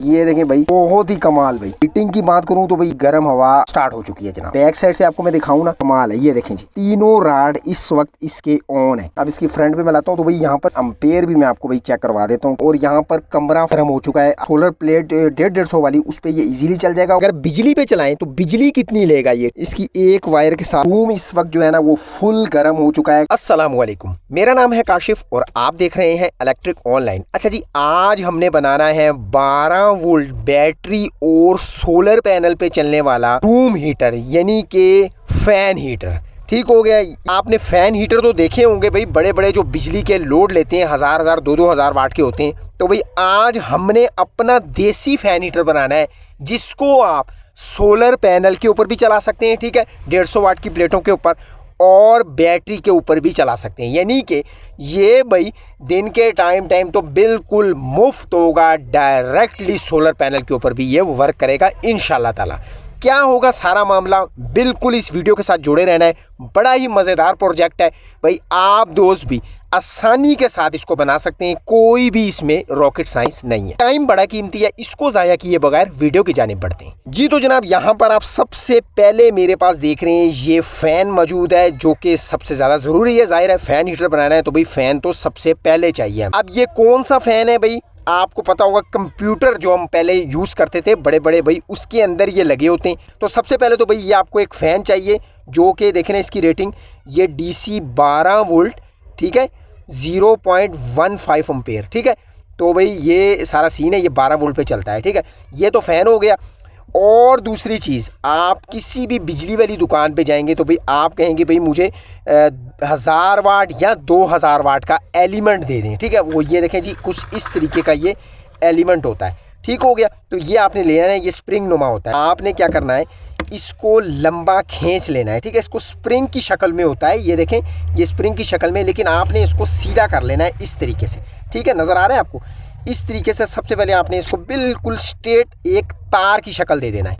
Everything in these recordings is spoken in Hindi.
ये देखें भाई, बहुत ही कमाल भाई। हीटिंग की बात करूं तो भाई गर्म हवा स्टार्ट हो चुकी है जनाब। बैक साइड से आपको मैं दिखाऊं ना, कमाल है। ये देखें जी, तीनों राड इस वक्त इसके ऑन है। अब इसकी फ्रंट पे मैं लाता हूं तो भाई यहाँ पर अम्पेयर भी मैं आपको भाई चेक करवा देता हूँ। और यहाँ पर कमरा गर्म हो चुका है। सोलर प्लेट 150 वाली, उस पे ये इजीली चल जाएगा। अगर बिजली पे चलाएं तो बिजली कितनी लेगा ये, इसकी एक वायर के साथ रूम इस वक्त जो है ना वो फुल गर्म हो चुका है। अस्सलाम वालेकुम, मेरा नाम है काशिफ और आप देख रहे हैं इलेक्ट्रिक ऑनलाइन। अच्छा जी, आज हमने बनाना है 12 वोल्ट बैटरी और सोलर पैनल पे चलने वाला रूम हीटर, यानी कि फैन हीटर। ठीक हो गया। आपने फैन हीटर तो देखे होंगे भाई, बड़े बड़े जो बिजली के लोड लेते हैं, 1000 2,000 वाट के होते हैं। तो भाई आज हमने अपना देसी फैन हीटर बनाना है, जिसको आप सोलर पैनल के ऊपर भी चला सकते हैं, ठीक है, 150 वाट की प्लेटों के ऊपर, और बैटरी के ऊपर भी चला सकते हैं। यानी कि ये भाई दिन के टाइम तो बिल्कुल मुफ्त होगा। डायरेक्टली सोलर पैनल के ऊपर भी ये वर्क करेगा इंशाल्लाह ताला। क्या होगा सारा मामला, बिल्कुल इस वीडियो के साथ जुड़े रहना है। बड़ा ही मज़ेदार प्रोजेक्ट है भाई, आप दोस्त भी आसानी के साथ इसको बना सकते हैं। कोई भी इसमें रॉकेट साइंस नहीं है। टाइम बड़ा कीमती है, इसको ज़ाया किए बगैर वीडियो की जानिब बढ़ते हैं जी। तो जनाब, यहाँ पर आप सबसे पहले मेरे पास देख रहे हैं ये फ़ैन मौजूद है, जो कि सबसे ज़्यादा ज़रूरी है। ज़ाहिर है फ़ैन हीटर बनाना है तो भाई फ़ैन तो सबसे पहले चाहिए। अब ये कौन सा फ़ैन है भाई, आपको पता होगा कंप्यूटर जो हम पहले यूज़ करते थे बड़े बड़े भाई, उसके अंदर ये लगे होते हैं। तो सबसे पहले तो भाई ये आपको एक फ़ैन चाहिए, जो कि देखें इसकी रेटिंग, ये DC 12 वोल्ट, ठीक है, 0.15 एम्पेयर, ठीक है। तो भाई ये सारा सीन है, ये 12 वोल्ट पे चलता है, ठीक है। ये तो फ़ैन हो गया। और दूसरी चीज़, आप किसी भी बिजली वाली दुकान पे जाएंगे तो भाई आप कहेंगे भाई मुझे 1000 वाट या 2000 वाट का एलिमेंट दे दें, ठीक है। वो ये देखें जी, कुछ इस तरीके का ये एलिमेंट होता है, ठीक हो गया। तो ये आपने लेना है, ये स्प्रिंग नुमा होता है। आपने क्या करना है, इसको लंबा खींच लेना है, ठीक है। इसको स्प्रिंग की शक्ल में होता है, ये देखें, ये स्प्रिंग की शक्ल में, लेकिन आपने इसको सीधा कर लेना है इस तरीके से, ठीक है। नज़र आ रहा है आपको, इस तरीके से सबसे पहले आपने इसको बिल्कुल स्ट्रेट एक तार की शक्ल दे देना है।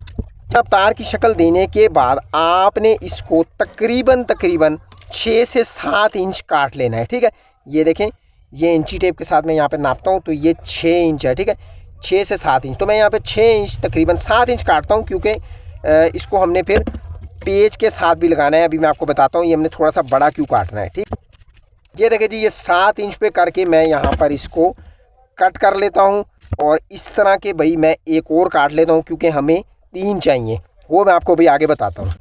जब तार की शक्ल देने के बाद आपने इसको तकरीबन 6 से 7 इंच काट लेना है, ठीक है। ये देखें, ये इंची टेप के साथ मैं यहाँ पे नापता हूँ तो ये 6 इंच है, ठीक है, 6 से 7 इंच। तो मैं यहाँ पे 6 इंच तकरीबन 7 इंच काटता हूँ, क्योंकि इसको हमने फिर पेज के साथ भी लगाना है। अभी मैं आपको बताता हूँ ये हमने थोड़ा सा बड़ा क्यों काटना है, ठीक। ये देखें जी, ये 7 इंच पे करके मैं यहाँ पर इसको कट कर लेता हूँ। और इस तरह के भाई मैं एक और काट लेता हूँ, क्योंकि हमें 3 चाहिए, वो मैं आपको भाई आगे बताता हूँ।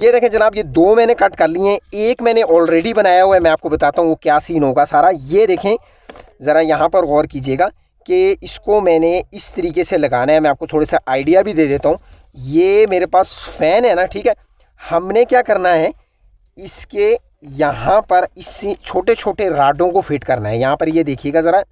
ये देखें जनाब, ये 2 मैंने कट कर लिए हैं, एक मैंने ऑलरेडी बनाया हुआ है। मैं आपको बताता हूँ वो क्या सीन होगा सारा। ये देखें ज़रा, यहाँ पर गौर कीजिएगा कि इसको मैंने इस तरीके से लगाना है। मैं आपको थोड़ा सा आइडिया भी दे देता हूँ। ये मेरे पास फ़ैन है ना, ठीक है। हमने क्या करना है, इसके यहाँ पर इस छोटे छोटे राडों को फिट करना है। यहाँ पर ये देखिएगा ज़रा,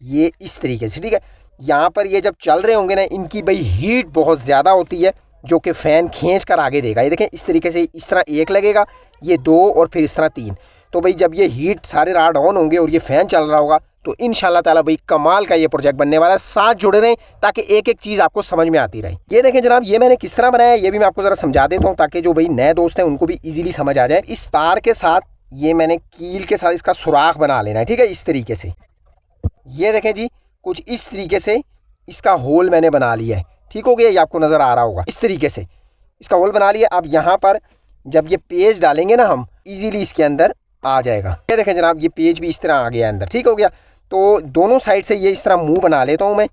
ये इस तरीके से, ठीक है। यहाँ पर ये जब चल रहे होंगे ना, इनकी भाई हीट बहुत ज़्यादा होती है, जो कि फ़ैन खींच कर आगे देगा। ये देखें इस तरीके से, इस तरह एक लगेगा, ये 2 और फिर इस तरह 3। तो भाई जब ये हीट सारे राड ऑन होंगे और ये फ़ैन चल रहा होगा तो इंशाल्लाह ताला भाई कमाल का ये प्रोजेक्ट बनने वाला है। साथ जुड़े रहें ताकि एक एक चीज़ आपको समझ में आती रहे। ये देखें जनाब, ये मैंने किस तरह बनाया है ये भी मैं आपको ज़रा समझा देता हूँ, ताकि जो भाई नए दोस्त हैं उनको भी ईजिली समझ आ जाए। इस तार के साथ ये मैंने कील के साथ इसका सुराख बना लेना है, ठीक है, इस तरीके से। ये देखें जी, कुछ इस तरीके से इसका होल मैंने बना लिया है, ठीक हो गया। ये आपको नज़र आ रहा होगा, इस तरीके से इसका होल बना लिया। अब यहाँ पर जब ये पेज डालेंगे ना हम, इजीली इसके अंदर आ जाएगा। ये देखें जनाब, ये पेज भी इस तरह आ गया अंदर, ठीक हो गया। तो दोनों साइड से ये इस तरह मुंह बना लेता हूँ मैं।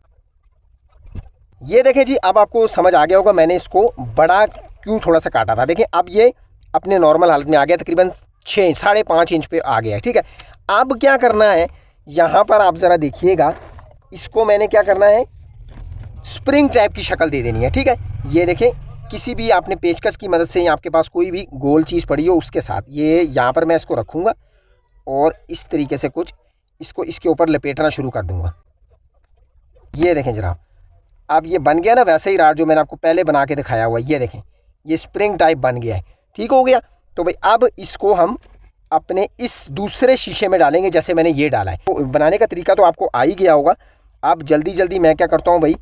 ये देखें जी, अब आपको समझ आ गया होगा मैंने इसको बड़ा क्यों थोड़ा सा काटा था। देखें अब ये अपने नॉर्मल हालत में आ गया, तकरीबन 6 5.5 इंच पे आ गया है, ठीक है। अब क्या करना है, यहाँ पर आप ज़रा देखिएगा, इसको मैंने क्या करना है, स्प्रिंग टाइप की शक्ल दे देनी है, ठीक है। ये देखें, किसी भी आपने पेचकस की मदद से, या आपके पास कोई भी गोल चीज़ पड़ी हो उसके साथ, ये यहाँ पर मैं इसको रखूँगा और इस तरीके से कुछ इसको इसके ऊपर लपेटना शुरू कर दूँगा। ये देखें जनाब, अब ये बन गया ना वैसे ही राड जो मैंने आपको पहले बना के दिखाया हुआ है। ये देखें, ये स्प्रिंग टाइप बन गया है, ठीक हो गया। तो भाई अब इसको हम अपने इस दूसरे शीशे में डालेंगे, जैसे मैंने ये डाला है। तो बनाने का तरीका तो आपको आ ही गया होगा। अब जल्दी जल्दी मैं क्या करता हूँ भाई,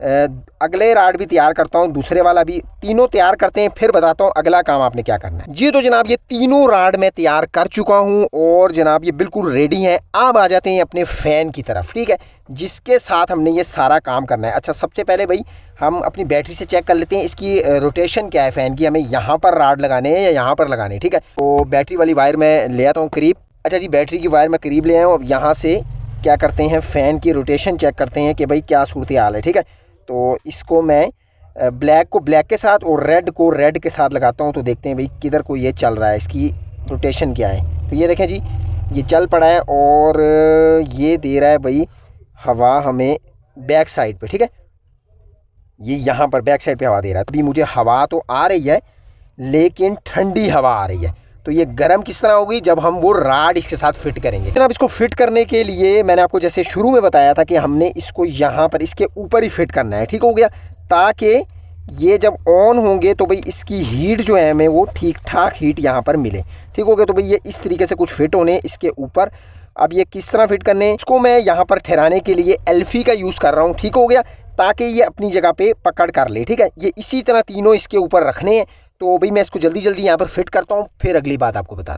अगले राड भी तैयार करता हूँ, दूसरे वाला भी, तीनों तैयार करते हैं, फिर बताता हूँ अगला काम आपने क्या करना है जी। तो जनाब ये तीनों राड मैं तैयार कर चुका हूँ और जनाब ये बिल्कुल रेडी हैं। अब आ जाते हैं अपने फ़ैन की तरफ, ठीक है, जिसके साथ हमने ये सारा काम करना है। अच्छा, सबसे पहले भाई हम अपनी बैटरी से चेक कर लेते हैं इसकी रोटेशन क्या है फ़ैन की, हमें यहाँ पर राड लगाने हैं या यहाँ पर लगाने हैं, ठीक है। तो बैटरी वाली वायर मैं ले आता हूँ करीब। अच्छा जी, बैटरी की वायर मैं करीब ले आया हूँ। अब यहाँ से क्या करते हैं, फ़ैन की रोटेशन चेक करते हैं कि भाई क्या सूरत हाल है, ठीक है। तो इसको मैं ब्लैक को ब्लैक के साथ और रेड को रेड के साथ लगाता हूँ, तो देखते हैं भाई किधर को ये चल रहा है, इसकी रोटेशन क्या है। तो ये देखें जी, ये चल पड़ा है और ये दे रहा है भाई हवा हमें बैक साइड पे, ठीक है, ये यहाँ पर बैक साइड पे हवा दे रहा है। अभी मुझे हवा तो आ रही है लेकिन ठंडी हवा आ रही है। तो ये गर्म किस तरह होगी, जब हम वो राड इसके साथ फिट करेंगे। जनाब इसको फिट करने के लिए मैंने आपको जैसे शुरू में बताया था कि हमने इसको यहाँ पर इसके ऊपर ही फिट करना है, ठीक हो गया, ताकि ये जब ऑन होंगे तो भाई इसकी हीट जो है हमें वो ठीक ठाक हीट यहाँ पर मिले, ठीक हो गया। तो भाई ये इस तरीके से कुछ फिट होने इसके ऊपर। अब ये किस तरह फिट करने, इसको मैं यहाँ पर ठहराने के लिए एल्फी का यूज़ कर रहा हूँ, ठीक हो गया, ताकि ये अपनी जगह पे पकड़ कर ले, ठीक है। ये इसी तरह तीनों इसके ऊपर रखने हैं। तो भाई मैं इसको जल्दी जल्दी यहाँ पर फिट करता हूँ, फिर अगली बात आपको बता।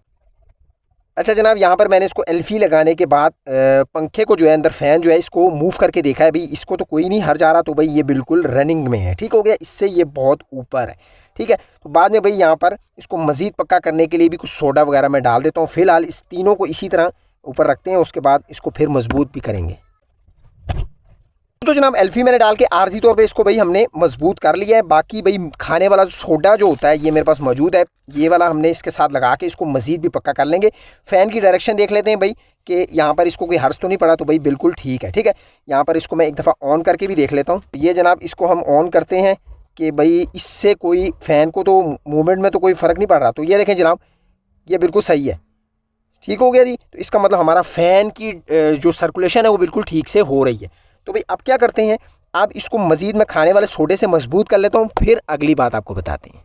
अच्छा जनाब, यहाँ पर मैंने इसको एल्फी लगाने के बाद पंखे को जो है अंदर फ़ैन जो है इसको मूव करके देखा है, भाई इसको तो कोई नहीं हर जा रहा, तो भाई ये बिल्कुल रनिंग में है, ठीक हो गया, इससे ये बहुत ऊपर है, ठीक है। तो बाद में भाई यहाँ पर इसको मज़ीद पक्का करने के लिए भी कुछ सोडा वगैरह मैं डाल देता हूँ। फ़िलहाल इस तीनों को इसी तरह ऊपर रखते हैं, उसके बाद इसको फिर मजबूत भी करेंगे। तो जनाब एल्फी मैंने डाल के आर्जी तौर पे इसको भाई हमने मजबूत कर लिया है। बाकी भाई खाने वाला सोडा जो होता है ये मेरे पास मौजूद है, ये वाला हमने इसके साथ लगा के इसको मज़ीद भी पक्का कर लेंगे। फ़ैन की डायरेक्शन देख लेते हैं भाई कि यहाँ पर इसको कोई हर्ष तो नहीं पड़ा, तो भाई बिल्कुल ठीक है, ठीक है। यहाँ पर इसको मैं एक दफ़ा ऑन करके भी देख लेता हूँ। ये जनाब इसको हम ऑन करते हैं कि भाई इससे कोई फ़ैन को तो मूवमेंट में तो कोई फ़र्क नहीं पड़ रहा। तो ये देखें जनाब, ये बिल्कुल सही है, ठीक हो गया जी। तो इसका मतलब हमारा फ़ैन की जो सर्कुलेशन है वो बिल्कुल ठीक से हो रही है। तो भाई अब क्या करते हैं, अब इसको मज़ीद मैं खाने वाले सोडे से मजबूत कर लेता हूँ, फिर अगली बात आपको बताते हैं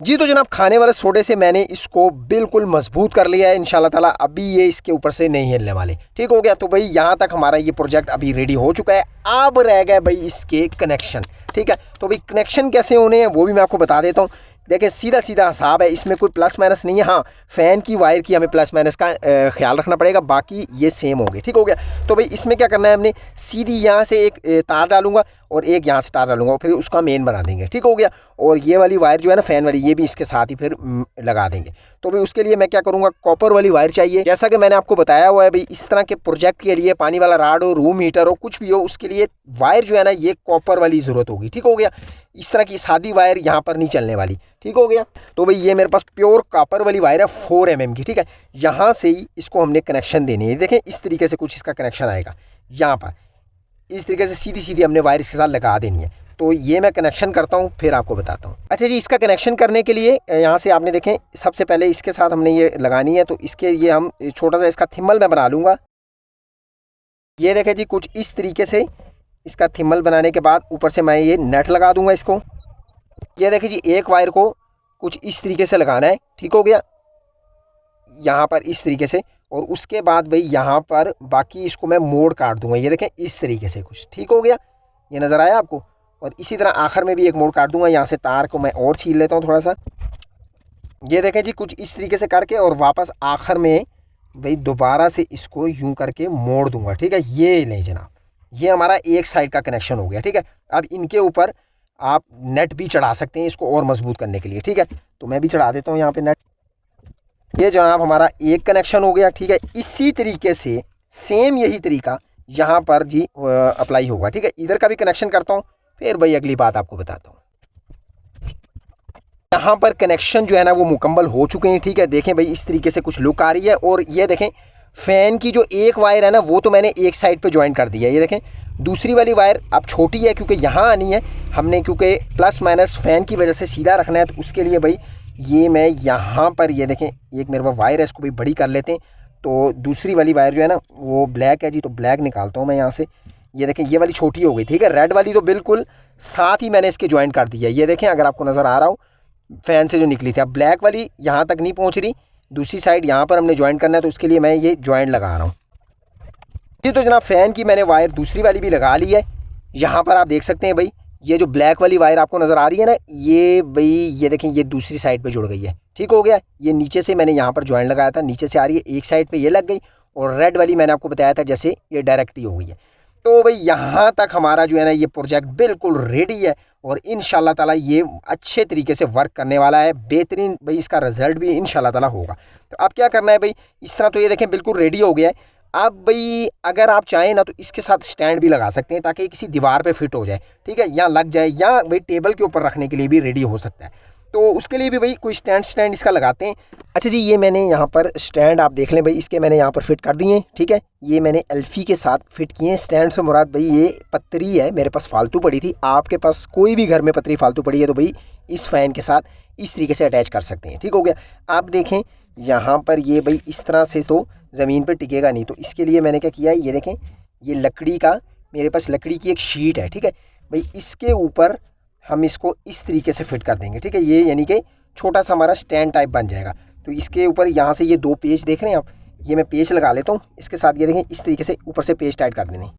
जी। तो जनाब खाने वाले सोडे से मैंने इसको बिल्कुल मजबूत कर लिया है इंशाल्लाह ताला। अभी ये इसके ऊपर से नहीं हिलने वाले, ठीक हो गया। तो भाई यहाँ तक हमारा ये प्रोजेक्ट अभी रेडी हो चुका है। अब रह गए भाई इसके कनेक्शन, ठीक है। तो भाई कनेक्शन कैसे होने हैं वो भी मैं आपको बता देता हूँ। देखिए सीधा सीधा हिसाब है, इसमें कोई प्लस माइनस नहीं है। हाँ, फ़ैन की वायर की हमें प्लस माइनस का ख्याल रखना पड़ेगा, बाकी ये सेम होंगे, ठीक हो गया। तो भाई इसमें क्या करना है, हमने सीधी यहाँ से एक तार डालूंगा और एक यहाँ से तार डालूंगा और फिर उसका मेन बना देंगे, ठीक हो गया। और ये वाली वायर जो है ना फ़ैन वाली, ये भी इसके साथ ही फिर लगा देंगे। तो भाई उसके लिए मैं क्या करूँगा, कॉपर वाली वायर चाहिए। जैसा कि मैंने आपको बताया हुआ है भाई, इस तरह के प्रोजेक्ट के लिए पानी वाला राड हो, रूम हीटर हो, कुछ भी हो, उसके लिए वायर जो है ना ये कॉपर वाली ज़रूरत होगी, ठीक हो गया। इस तरह की सादी वायर यहाँ पर नहीं चलने वाली, ठीक हो गया। तो भाई ये मेरे पास प्योर कॉपर वाली वायर है 4 mm की, ठीक है। यहाँ से ही इसको हमने कनेक्शन देनी है। देखें इस तरीके से कुछ इसका कनेक्शन आएगा, यहाँ पर इस तरीके से सीधी सीधी हमने वायर इसके साथ लगा देनी है। तो ये मैं कनेक्शन करता हूँ, फिर आपको बताता हूँ। अच्छा जी, इसका कनेक्शन करने के लिए यहाँ से आपने देखें सबसे पहले इसके साथ हमने ये लगानी है। तो इसके ये हम छोटा सा इसका थिम्बल मैं बना लूँगा। ये देखें जी, कुछ इस तरीके से इसका थिम्बल बनाने के बाद ऊपर से मैं ये नेट लगा दूंगा इसको। ये देखिए जी, एक वायर को कुछ इस तरीके से लगाना है, ठीक हो गया, यहाँ पर इस तरीके से। और उसके बाद भाई यहाँ पर बाकी इसको मैं मोड़ काट दूंगा। ये देखें इस तरीके से कुछ, ठीक हो गया, ये नज़र आया आपको। और इसी तरह आखिर में भी एक मोड़ काट दूंगा। यहाँ से तार को मैं और छील लेता हूँ थोड़ा सा। ये देखें जी, कुछ इस तरीके से करके और वापस आखिर में भाई दोबारा से इसको यूँ करके मोड़ दूंगा, ठीक है। ये लें जनाब, ये हमारा एक साइड का कनेक्शन हो गया, ठीक है। अब इनके ऊपर आप नेट भी चढ़ा सकते हैं इसको और मजबूत करने के लिए, ठीक है। तो मैं भी चढ़ा देता हूँ यहाँ पे नेट। ये जनाब हमारा एक कनेक्शन हो गया, ठीक है। इसी तरीके से सेम यही तरीका यहाँ पर जी अप्लाई होगा, ठीक है। इधर का भी कनेक्शन करता हूँ, फिर भाई अगली बात आपको बताता हूँ। यहाँ पर कनेक्शन जो है ना वो मुकम्मल हो चुके हैं, ठीक है। देखें भाई इस तरीके से कुछ लुक आ रही है। और ये देखें फ़ैन की जो एक वायर है ना वो तो मैंने एक साइड पे ज्वाइन कर दिया है। ये देखें दूसरी वाली वायर अब छोटी है क्योंकि यहाँ आनी है हमने, क्योंकि प्लस माइनस फ़ैन की वजह से सीधा रखना है। तो उसके लिए भाई ये मैं यहाँ पर ये देखें एक मेरे पास वायर है, इसको भी बड़ी कर लेते हैं। तो दूसरी वाली वायर जो है ना वो ब्लैक है जी, तो ब्लैक निकालता हूँ मैं यहाँ से। ये देखें ये वाली छोटी हो गई, ठीक है। रेड वाली तो बिल्कुल साथ ही मैंने इसके ज्वाइन कर दिया है। ये देखें अगर आपको नज़र आ रहा हो फ़ैन से जो निकली थी। अब ब्लैक वाली यहाँ तक नहीं पहुँच रही, दूसरी साइड यहाँ पर हमने ज्वाइन करना है। तो उसके लिए मैं ये ज्वाइन लगा रहा हूँ। जी तो जनाब फ़ैन की मैंने वायर दूसरी वाली भी लगा ली है। यहाँ पर आप देख सकते हैं भाई, ये जो ब्लैक वाली वायर आपको नज़र आ रही है ना, ये भाई ये देखें, ये दूसरी साइड पे जुड़ गई है। ठीक हो गया। ये नीचे से मैंने यहाँ पर जॉइंट लगाया था, नीचे से आ रही है, एक साइड पे ये लग गई, और रेड वाली मैंने आपको बताया था जैसे ये डायरेक्ट ही हो गई है। तो भाई यहाँ तक हमारा जो है ना ये प्रोजेक्ट बिल्कुल रेडी है, और इंशाल्लाह ताला ये अच्छे तरीके से वर्क करने वाला है। बेहतरीन भाई इसका रिजल्ट भी इंशाल्लाह ताला होगा। तो अब क्या करना है भाई, इस तरह तो ये देखें बिल्कुल रेडी हो गया है। अब भाई अगर आप चाहें ना तो इसके साथ स्टैंड भी लगा सकते हैं, ताकि किसी दीवार पे फिट हो जाए, ठीक है, या लग जाए, या भाई टेबल के ऊपर रखने के लिए भी रेडी हो सकता है। तो उसके लिए भी भाई कोई स्टैंड इसका लगाते हैं। अच्छा जी, ये मैंने यहाँ पर स्टैंड आप देख लें भाई, इसके मैंने यहाँ पर फिट कर दिए हैं। ठीक है, ये मैंने एल्फी के साथ फिट किए हैं। स्टैंड से मुराद भाई ये पतरी है, मेरे पास फालतू पड़ी थी। आपके पास कोई भी घर में पतरी फालतू पड़ी है तो भाई इस फ़ैन के साथ इस तरीके से अटैच कर सकते हैं। ठीक हो गया। आप देखें यहाँ पर ये भाई इस तरह से तो ज़मीन पे टिकेगा नहीं, तो इसके लिए मैंने क्या किया है, ये देखें, ये लकड़ी का, मेरे पास लकड़ी की एक शीट है। ठीक है भाई, इसके ऊपर हम इसको इस तरीके से फिट कर देंगे। ठीक है, ये यानी कि छोटा सा हमारा स्टैंड टाइप बन जाएगा। तो इसके ऊपर यहाँ से ये 2 पेच देख रहे हैं आप, ये मैं पेच लगा लेता हूँ इसके साथ। ये देखें, इस तरीके से ऊपर से पेच टाइट कर देने।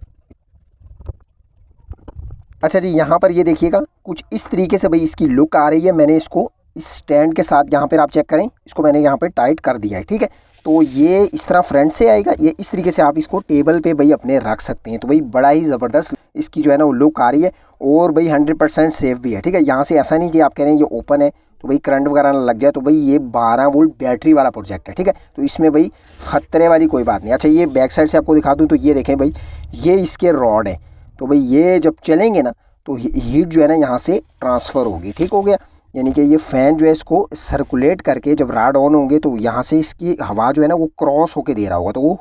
अच्छा जी, यहाँ पर ये देखिएगा कुछ इस तरीके से भाई इसकी लुक आ रही है। मैंने इसको इस स्टैंड के साथ यहाँ पर आप चेक करें, इसको मैंने यहाँ पर टाइट कर दिया है। ठीक है, तो ये इस तरह फ्रंट से आएगा, ये इस तरीके से आप इसको टेबल पे भाई अपने रख सकते हैं। तो भाई बड़ा ही ज़बरदस्त इसकी जो है ना वो लुक आ रही है, और भाई 100% सेफ़ भी है। ठीक है, यहाँ से ऐसा नहीं कि आप कह रहे हैं ये ओपन है तो भाई करंट वगैरह ना लग जाए। तो भाई ये 12 वोल्ट बैटरी वाला प्रोजेक्ट है। ठीक है, तो इसमें भाई ख़तरे वाली कोई बात नहीं। अच्छा, ये बैक साइड से आपको दिखा दूँ तो ये देखें भाई, ये इसके रॉड है। तो भाई ये जब चलेंगे ना तो हीट जो है ना यहाँ से ट्रांसफ़र होगी। ठीक हो गया, यानी कि ये फ़ैन जो है इसको सर्कुलेट करके जब राड ऑन होंगे तो यहाँ से इसकी हवा जो है ना वो क्रॉस होके दे रहा होगा, तो वो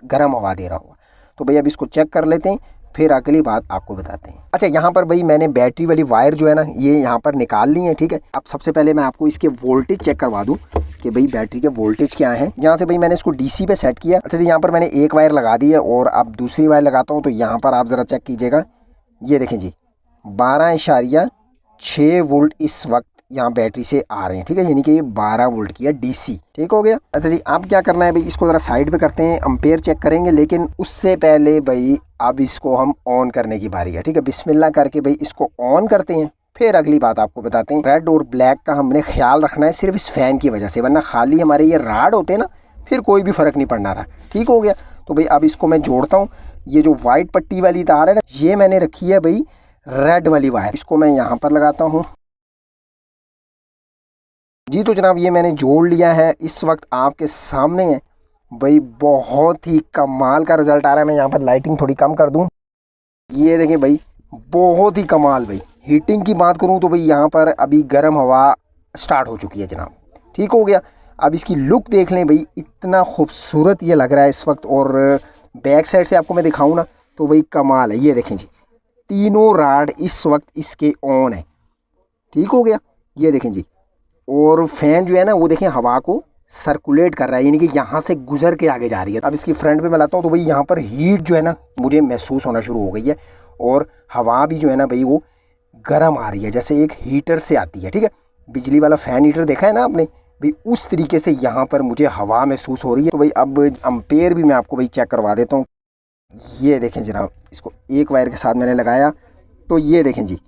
गर्म हवा दे रहा होगा। तो भाई अब इसको चेक कर लेते हैं, फिर अगली बात आपको बताते हैं। अच्छा, यहाँ पर भाई मैंने बैटरी वाली वायर जो है ना ये यहाँ पर निकाल ली है। ठीक है, अब सबसे पहले मैं आपको इसके वोल्टेज चेक करवा दूँ कि भाई बैटरी के वोल्टेज क्या हैं। यहाँ से भाई मैंने इसको DC पे सेट किया। अच्छा जी, यहाँ पर मैंने एक वायर लगा दी है, और अब दूसरी वायर लगाता हूँ। तो यहाँ पर आप ज़रा चेक कीजिएगा, ये देखें जी 12.6 वोल्ट इस वक्त यहाँ बैटरी से आ रहे हैं। ठीक है, यानी कि ये 12 वोल्ट की है DC। ठीक हो गया। अच्छा जी, अब क्या करना है भाई, इसको ज़रा साइड पे करते हैं, एम्पेयर चेक करेंगे, लेकिन उससे पहले भाई अब इसको हम ऑन करने की बारी है। ठीक है, बिस्मिल्लाह करके भाई इसको ऑन करते हैं, फिर अगली बात आपको बताते हैं। रेड और ब्लैक का हमने ख्याल रखना है सिर्फ इस फ़ैन की वजह से, वरना खाली हमारे ये राड होते ना फिर कोई भी फ़र्क नहीं पड़ना था। ठीक हो गया। तो भाई अब इसको मैं जोड़ता हूँ। ये जो वाइट पट्टी वाली तार है ना, ये मैंने रखी है भाई रेड वाली वायर, इसको मैं यहाँ पर लगाता हूँ जी। तो जनाब ये मैंने जोड़ लिया है, इस वक्त आपके सामने है भाई, बहुत ही कमाल का रिज़ल्ट आ रहा है। मैं यहाँ पर लाइटिंग थोड़ी कम कर दूँ, ये देखें भाई बहुत ही कमाल। भाई हीटिंग की बात करूँ तो भाई यहाँ पर अभी गर्म हवा स्टार्ट हो चुकी है जनाब। ठीक हो गया। अब इसकी लुक देख लें भाई, इतना खूबसूरत ये लग रहा है इस वक्त, और बैक साइड से आपको मैं दिखाऊँ ना तो भाई कमाल है। ये देखें जी, तीनों राड इस वक्त इसके ऑन है। ठीक हो गया, ये देखें जी, और फ़ैन जो है ना वो देखें हवा को सर्कुलेट कर रहा है, यानी कि यहाँ से गुजर के आगे जा रही है। अब इसकी फ्रंट पे मैं लाता हूँ तो भाई यहाँ पर हीट जो है ना मुझे महसूस होना शुरू हो गई है, और हवा भी जो है ना भाई वो गर्म आ रही है, जैसे एक हीटर से आती है। ठीक है, बिजली वाला फ़ैन हीटर देखा है ना आपने भाई, उस तरीके से यहाँ पर मुझे हवा महसूस हो रही है। तो भाई अब एम्पेयर भी मैं आपको भाई चेक करवा देता हूँ। ये देखें जनाब, इसको एक वायर के साथ मैंने लगाया तो ये देखें जी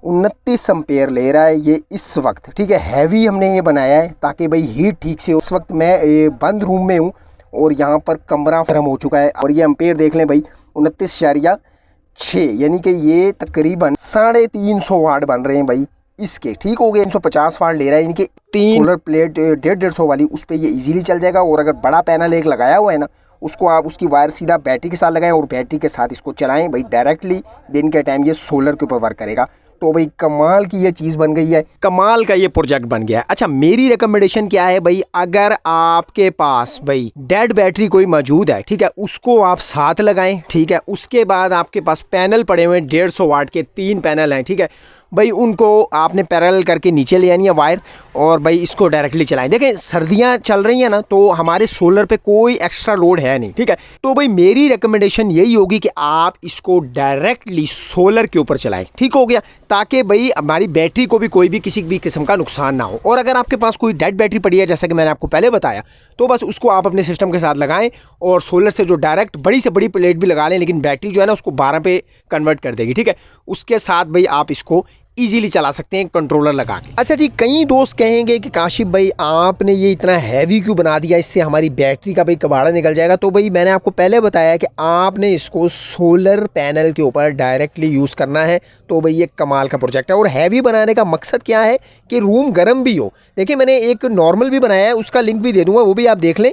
29 एम्पेयर ले रहा है ये इस वक्त। ठीक है, हैवी हमने ये बनाया है ताकि भाई हीट ठीक से हो। उस वक्त मैं बंद रूम में हूँ और यहाँ पर कमरा गर्म हो चुका है, और ये एम्पेयर देख लें भाई 29.6, यानी कि ये तकरीबन 350 वाट बन रहे हैं भाई इसके। ठीक हो गए, 350 वाट ले रहा है, यानी कि 3 सोलर प्लेट 150 वाली उस पर ये इजीली चल जाएगा। और अगर बड़ा पैनल एक लगाया हुआ है ना, उसको आप उसकी वायर सीधा बैटरी के साथ लगाएं और बैटरी के साथ इसको चलाएं भाई, डायरेक्टली दिन के टाइम ये सोलर के ऊपर वर्क करेगा। तो भाई कमाल की ये चीज़ बन गई है, कमाल का ये प्रोजेक्ट बन गया है। अच्छा, मेरी रिकमेंडेशन क्या है भाई, अगर आपके पास भाई डेड बैटरी कोई मौजूद है, ठीक है, उसको आप साथ लगाएं। ठीक है, उसके बाद आपके पास पैनल पड़े हुए हैं 150 वाट के 3 पैनल हैं। ठीक है भाई, उनको आपने पैरेलल करके नीचे ले आनी है वायर, और भाई इसको डायरेक्टली चलाएं। देखें सर्दियां चल रही हैं ना, तो हमारे सोलर पे कोई एक्स्ट्रा लोड है नहीं। ठीक है, तो भाई मेरी रिकमेंडेशन यही होगी कि आप इसको डायरेक्टली सोलर के ऊपर चलाएं। ठीक हो गया, ताकि भाई हमारी बैटरी को भी कोई भी किसी भी किस्म का नुकसान ना हो। और अगर आपके पास कोई डेड बैटरी पड़ी है, जैसा कि मैंने आपको पहले बताया, तो बस उसको आप अपने सिस्टम के साथ लगाएं और सोलर से जो डायरेक्ट बड़ी से बड़ी प्लेट भी लगा लें, लेकिन बैटरी जो है ना उसको 12 पे कन्वर्ट कर देगी, ठीक है। उसके साथ भाई आप इसको इजीली चला सकते हैं कंट्रोलर लगा के। अच्छा जी, कई दोस्त कहेंगे कि काशिफ भाई आपने ये इतना हैवी क्यों बना दिया, इससे हमारी बैटरी का भाई कबाड़ा निकल जाएगा। तो भाई मैंने आपको पहले बताया कि आपने इसको सोलर पैनल के ऊपर डायरेक्टली यूज़ करना है। तो भाई ये कमाल का प्रोजेक्ट है। और हैवी बनाने का मकसद क्या है कि रूम गर्म भी हो। देखिए मैंने एक नॉर्मल भी बनाया है, उसका लिंक भी दे दूँगा, वो भी आप देख लें।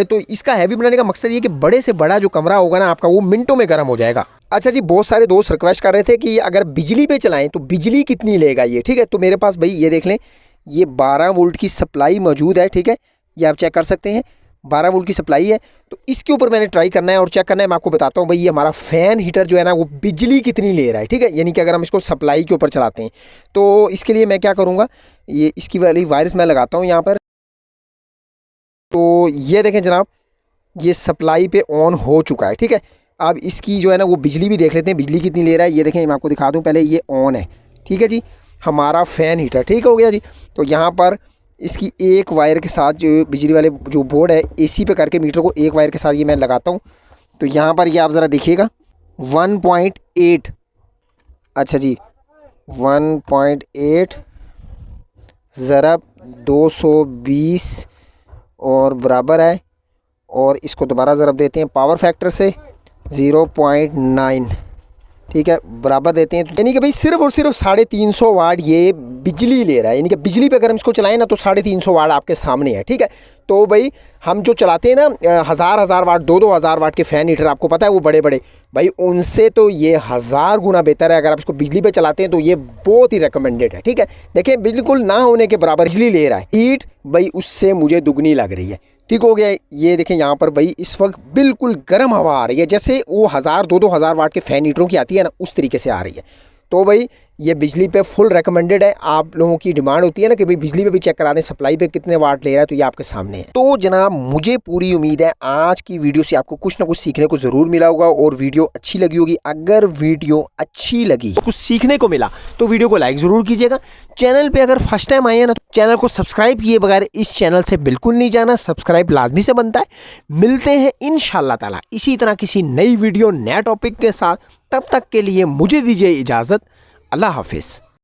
तो इसका हैवी बनाने का मकसद ये कि बड़े से बड़ा जो कमरा होगा ना आपका, वो मिनटों में गर्म हो जाएगा। अच्छा जी, बहुत सारे दोस्त रिक्वेस्ट कर रहे थे कि अगर बिजली पे चलाएं तो बिजली कितनी लेगा ये, ठीक है। तो मेरे पास भाई ये देख लें, ये 12 वोल्ट की सप्लाई मौजूद है, ठीक है। ये आप चेक कर सकते हैं, 12 वोल्ट की सप्लाई है। तो इसके ऊपर मैंने ट्राई करना है और चेक करना है। मैं आपको बताता हूँ भाई ये हमारा फ़ैन हीटर जो है ना वो बिजली कितनी ले रहा है, ठीक है। यानी कि अगर हम इसको सप्लाई के ऊपर चलाते हैं तो इसके लिए मैं क्या करूँगा, ये इसकी वाली वायर्स मैं लगाता हूँ यहाँ पर। तो ये देखें जनाब, ये सप्लाई पे ऑन हो चुका है, ठीक है। अब इसकी जो है ना वो बिजली भी देख लेते हैं, बिजली कितनी ले रहा है। ये देखें, मैं आपको दिखा दूं, पहले ये ऑन है, ठीक है जी, हमारा फ़ैन हीटर ठीक हो गया जी। तो यहाँ पर इसकी एक वायर के साथ जो बिजली वाले जो बोर्ड है एसी पे करके मीटर को एक वायर के साथ ये मैं लगाता हूँ। तो यहाँ पर ये आप ज़रा देखिएगा 1.8, अच्छा जी 1.8 ज़रब 220 और बराबर है। और इसको दोबारा ज़रब देते हैं पावर फैक्टर से 0.9, ठीक है, बराबर देते हैं। यानी कि भाई सिर्फ और सिर्फ 350 वाट ये बिजली ले रहा है। यानी कि बिजली पे अगर हम इसको चलाएं ना तो 350 वाट आपके सामने है, ठीक है। तो भाई हम जो चलाते हैं ना 1000 वाट 2000 वाट के फ़ैन हीटर, आपको पता है वो बड़े बड़े, भाई उनसे तो ये 1000 गुना बेहतर है। अगर आप इसको बिजली पे चलाते हैं तो ये बहुत ही रिकमेंडेड है, ठीक है। देखिए बिल्कुल ना होने के बराबर बिजली ले रहा है, हीट भाई उससे मुझे दुगनी लग रही है, ठीक हो गया। ये देखें यहाँ पर भाई इस वक्त बिल्कुल गर्म हवा आ रही है, जैसे वो 1000-2000 वाट के फ़ैन हीटरों की आती है ना, उस तरीके से आ रही है। तो भाई ये बिजली पे फुल रेकमेंडेड है। आप लोगों की डिमांड होती है ना कि भाई बिजली पे भी चेक करा दें सप्लाई पे कितने वाट ले रहा है, तो ये आपके सामने है। तो जनाब मुझे पूरी उम्मीद है आज की वीडियो से आपको कुछ ना कुछ सीखने को ज़रूर मिला होगा और वीडियो अच्छी लगी होगी। अगर वीडियो अच्छी लगी, कुछ सीखने को मिला, तो वीडियो को लाइक ज़रूर कीजिएगा। चैनल पर अगर फर्स्ट टाइम आए हैं ना तो चैनल को सब्सक्राइब किए बगैर इस चैनल से बिल्कुल नहीं जाना, सब्सक्राइब लाजमी से बनता है। मिलते हैं इंशाअल्लाह ताला इसी तरह किसी नई वीडियो नया टॉपिक के साथ। तब तक के लिए मुझे दीजिए इजाज़त। अल्लाह हाफिज़।